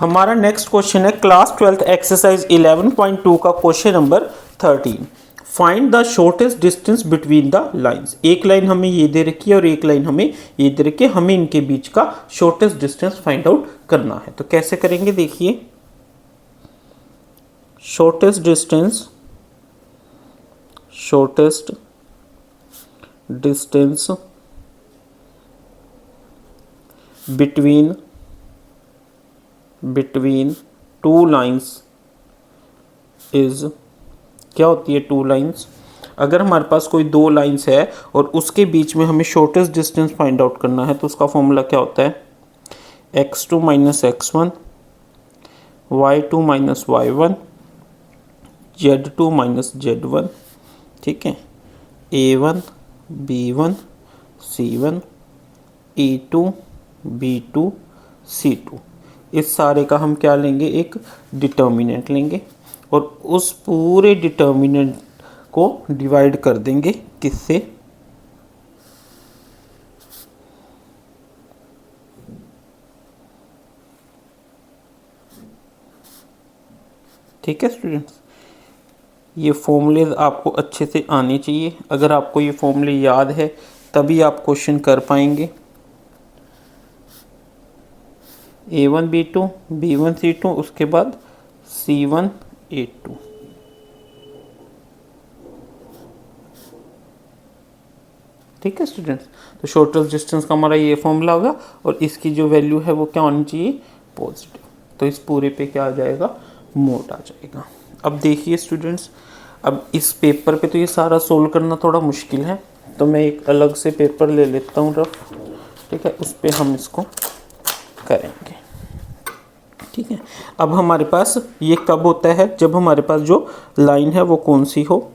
हमारा next question है class 12th exercise 11.2 का question number 13। Find the shortest distance between the lines. एक line हमें ये दे रखी है और एक लाइन हमें ये दे रखी है, हमें इनके बीच का शॉर्टेस्ट डिस्टेंस फाइंड आउट करना है। तो कैसे करेंगे देखिए, shortest distance between two lines is, क्या होती है टू लाइंस? अगर हमारे पास कोई दो लाइंस है और उसके बीच में हमें शॉर्टेस्ट डिस्टेंस फाइंड आउट करना है तो उसका फॉर्मूला क्या होता है? x2 minus x1, y2 minus y1, z2 minus z1। ठीक है, a1 b1 c1 e2 b2 c2। इस सारे का हम क्या लेंगे? एक डिटर्मिनेंट लेंगे और उस पूरे डिटर्मिनेंट को डिवाइड कर देंगे किससे? ठीक है स्टूडेंट्स, ये फॉर्मूले आपको अच्छे से आने चाहिए। अगर आपको ये फॉर्मूले याद है तभी आप क्वेश्चन कर पाएंगे। a1 b2 b1 c2, उसके बाद c1 a2। ठीक है स्टूडेंट्स, तो शॉर्टेस्ट डिस्टेंस का हमारा ये फॉर्मूला होगा और इसकी जो वैल्यू है वो क्या होनी चाहिए? पॉजिटिव। तो इस पूरे पे क्या आ जाएगा? मोड आ जाएगा। अब देखिए स्टूडेंट्स, अब इस पेपर पे तो ये सारा सोल्व करना थोड़ा मुश्किल है, तो मैं एक अलग से पेपर ले लेता हूँ रफ। ठीक है, उस पर हम इसको करेंगे। ठीक है, अब हमारे पास ये कब होता है? जब हमारे पास जो लाइन है वो कौन सी हो?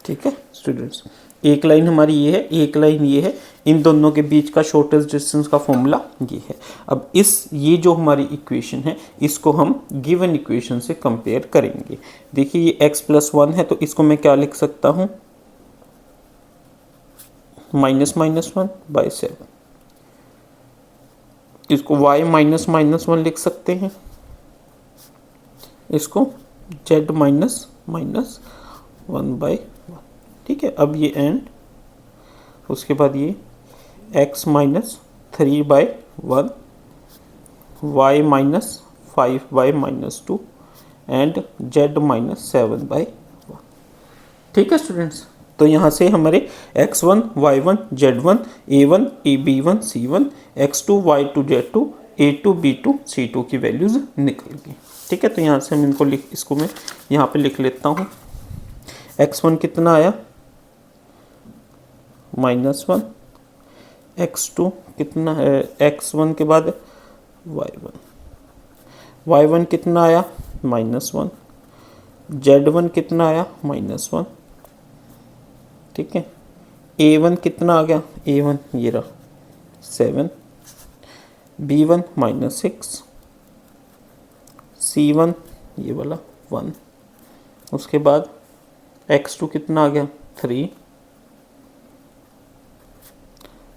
ठीक है स्टूडेंट्स, एक लाइन हमारी ये है, एक लाइन ये है, इन दोनों के बीच का शॉर्टेस्ट डिस्टेंस का फॉर्मूला ये है। अब ये जो हमारी इक्वेशन है इसको हम गिवन इक्वेशन से कंपेयर करेंगे। देखिए ये x+1 है तो इसको मैं क्या लिख सकता हूँ? -1/7। इसको y -1 लिख सकते हैं, इसको z -1/1। ठीक है, अब ये एंड, उसके बाद ये x -3/1, y -5/-2 एंड z -7/1। ठीक है स्टूडेंट्स, तो यहाँ से हमारे x1 y1 z1 a1 b1 c1 x2 y2 z2 a2 b2 c2 की वैल्यूज निकल गई। ठीक है, तो यहाँ से हम इसको मैं यहाँ पे लिख लेता हूँ। x1 कितना आया? -1। x2 कितना है? x1 के बाद y1। y1 कितना आया? -1। z1 कितना आया? -1। ठीक है, a1 कितना आ गया? a1 ये रहा 7, b1 -6, c1 ये वाला 1। उसके बाद x2 कितना आ गया? 3,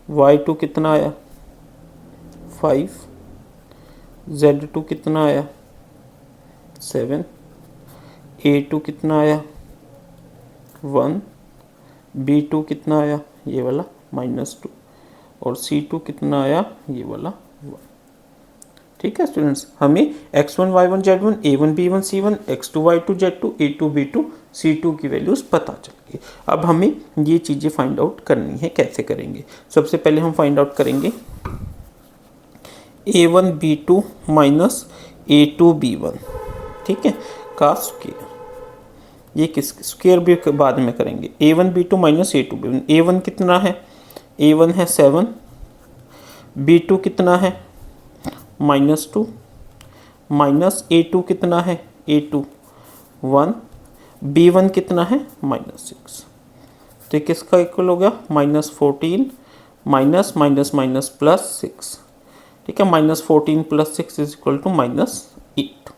y2 कितना आया? 5, z2 कितना आया? 7, a2 कितना आया? 1, b2 कितना आया? ये वाला -2 और c2 कितना आया? ये वाला 1। ठीक है स्टूडेंट्स, हमें x1 y1 z1 a1 b1 c1 x2 y2 z2 a2 b2 c2 की वैल्यूज पता चल गई। अब हमें ये चीज़ें फाइंड आउट करनी है। कैसे करेंगे? सबसे पहले हम फाइंड आउट करेंगे a1 b2 minus a2 b1। ठीक है, का स्क्वायर, ये किस स्क्वायर भी बाद में करेंगे। a1 b2 minus a2 b1। a1 कितना है? a1 है 7, b2 कितना है? -2, माइनस a2 कितना है? a2 1, B1 कितना है -6, तो किसका इक्वल हो गया -14 माइनस माइनस माइनस +6, ठीक है। -14 + 6 इज इक्वल टू -8,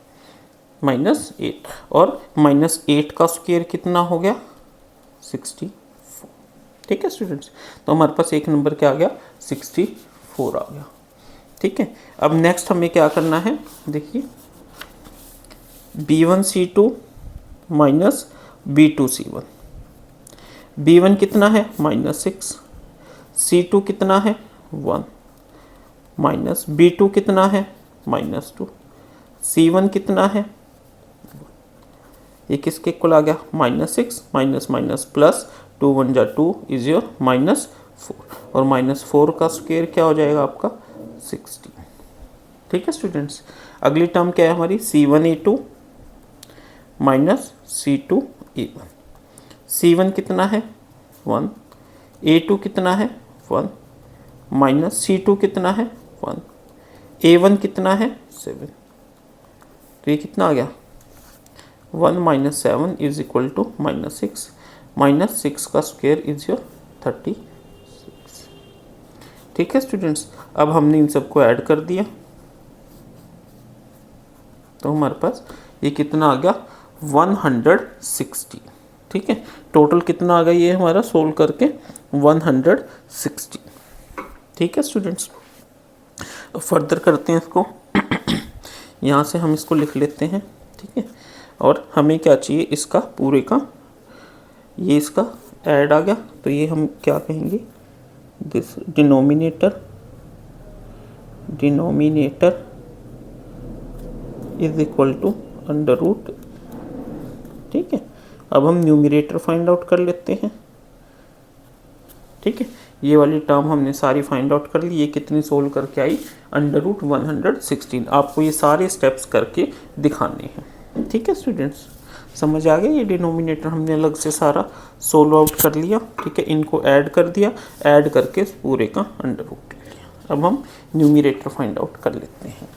-8 और -8 का स्क्वायर कितना हो गया 64, ठीक है स्टूडेंट्स। तो हमारे पास एक नंबर क्या आ गया 64 आ गया, ठीक है। अब नेक्स्ट हमें क्या करना है, देखिए B1C2 माइनस B2C1, B1 कितना है -6, C2 कितना है 1, माइनस B2 कितना है -2, C1 कितना है, ये किसके इक्वल आ गया -6 माइनस माइनस प्लस 2 1 जा 2 इज योर -4, और -4 का स्क्वायर क्या हो जाएगा आपका 60, ठीक है स्टूडेंट्स। अगली टर्म क्या है हमारी C1A2 माइनस C2A1, C1 कितना है 1, A2 कितना है 1, माइनस C2 कितना है 1, A1 कितना है 7, तो ये कितना आ गया 1 माइनस 7 इज इक्वल टू -6, -6 का स्क्वायर इज योर 36, ठीक है स्टूडेंट्स। अब हमने इन सबको ऐड कर दिया, तो हमारे पास ये कितना आ गया 160, ठीक है। टोटल कितना आ गया ये हमारा सोल्व करके 160, ठीक है स्टूडेंट्स। फर्दर करते हैं इसको यहाँ से हम इसको लिख लेते हैं, ठीक है। और हमें क्या चाहिए इसका पूरे का, ये इसका ऐड आ गया, तो ये हम क्या कहेंगे this denominator is equal to √, ठीक है। अब हम न्यूमरेटर फाइंड आउट कर लेते हैं, ठीक है। ये वाली टर्म हमने सारी फाइंड आउट कर ली, ये कितनी सोल्व करके आई √116। आपको ये सारे स्टेप्स करके दिखाने हैं, ठीक है स्टूडेंट्स। समझ आ गया, ये डिनोमिनेटर हमने अलग से सारा सोल्व आउट कर लिया, ठीक है। इनको ऐड कर दिया, ऐड करके पूरे का √ ले लिया। अब हम न्यूमरेटर फाइंड आउट कर लेते हैं।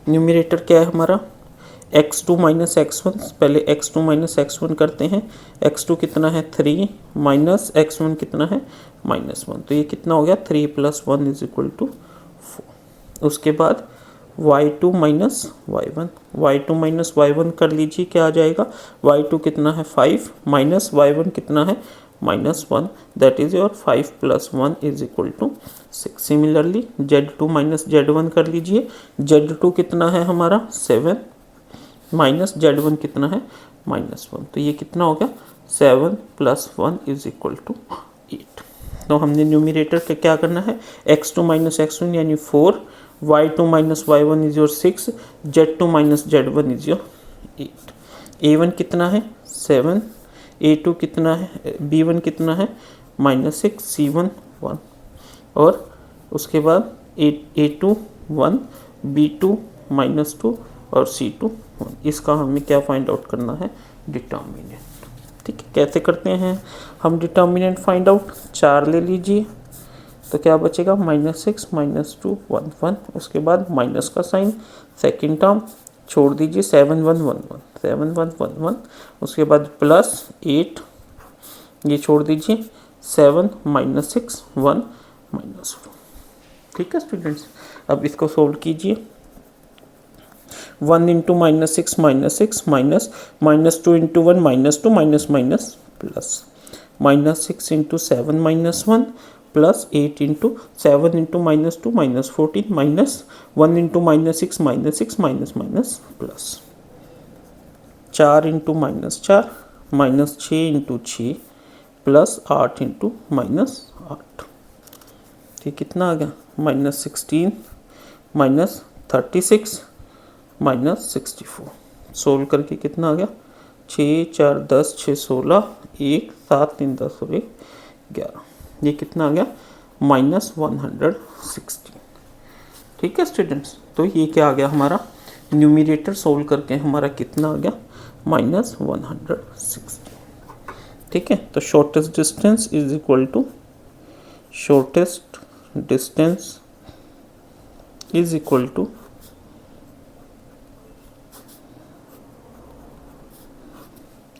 न्यूमरेटर क्या है हमारा x2 माइनस x1, पहले x2 माइनस x1 करते हैं। x2 कितना है 3 माइनस x1 कितना है -1, तो ये कितना हो गया 3 + 1 इज इक्वल टू 4। उसके बाद y2 माइनस y1 कर लीजिए, क्या आ जाएगा y2 कितना है 5 माइनस y1 कितना है -1, that is your 5 + 1 is equal to 6। Similarly z2 minus z1 कर लीजिए, z2 कितना है हमारा 7 माइनस z1 कितना है -1, तो ये कितना हो गया 7 + 1 इज इक्वल टू 8। तो हमने न्यूमरेटर पे क्या करना है x2 माइनस x1 यानी 4, y2 minus y1 is your 6, z2 minus z1 is your 8। a1 कितना है 7, a2 कितना है, b1 कितना है -6, c1 1, और उसके बाद a2 1, b2 -2 और c2 1। इसका हमें क्या फाइंड आउट करना है डिटर्मिनेंट, ठीक है। कैसे करते हैं हम डिटर्मिनेंट फाइंड आउट, 4 ले लीजिए, तो क्या बचेगा -6 -2 1 1, उसके बाद माइनस का साइन, सेकंड टर्म छोड़ दीजिए 7 1 1 1 7 1 1 1, उसके बाद +8 ये छोड़ दीजिए 7 -6 1 -4, ठीक है स्टूडेंट्स। अब इसको सोल्व कीजिए, 1 × -6 -6 minus -2 × 1 -2 minus minus plus -6 × 7 -1 plus 8 × 7 × -2 -14 minus 1 × -6 -6 minus minus plus 4 × -4 minus 6 × 6 plus 8 × -8, ठीक कितना आ गया -16 -36 -64। सोल्व करके कितना आ गया 6 4 10 6 16 1 7 3 10 और 1 11, ये कितना आ गया -160, ठीक है स्टूडेंट्स। तो ये क्या आ गया हमारा न्यूमरेटर सोल्व करके हमारा कितना आ गया -160, ठीक है। तो shortest distance is equal to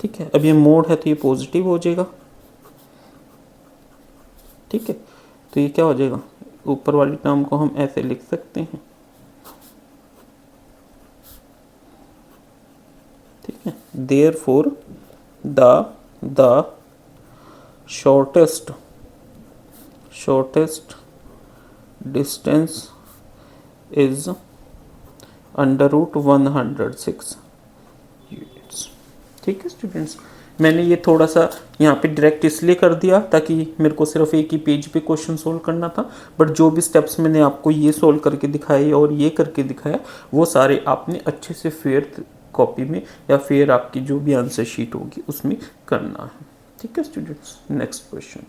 ठीक है। अब ये मोड है तो ये पॉजिटिव हो जाएगा, ठीक है। तो ये क्या हो जाएगा, ऊपर वाली टर्म को हम ऐसे लिख सकते हैं, ठीक है। Therefore the shortest distance is √106 units, ठीक है स्टूडेंट्स। मैंने ये थोड़ा सा यहाँ पे डायरेक्ट इसलिए कर दिया ताकि मेरे को सिर्फ एक ही पेज पे क्वेश्चन सोल्व करना था, बट जो भी स्टेप्स मैंने आपको ये सोल्व करके दिखाए और ये करके दिखाया वो सारे आपने अच्छे से फेयर कॉपी में या फिर आपकी जो भी आंसर शीट होगी उसमें करना है, ठीक है स्टूडेंट्स। Next question.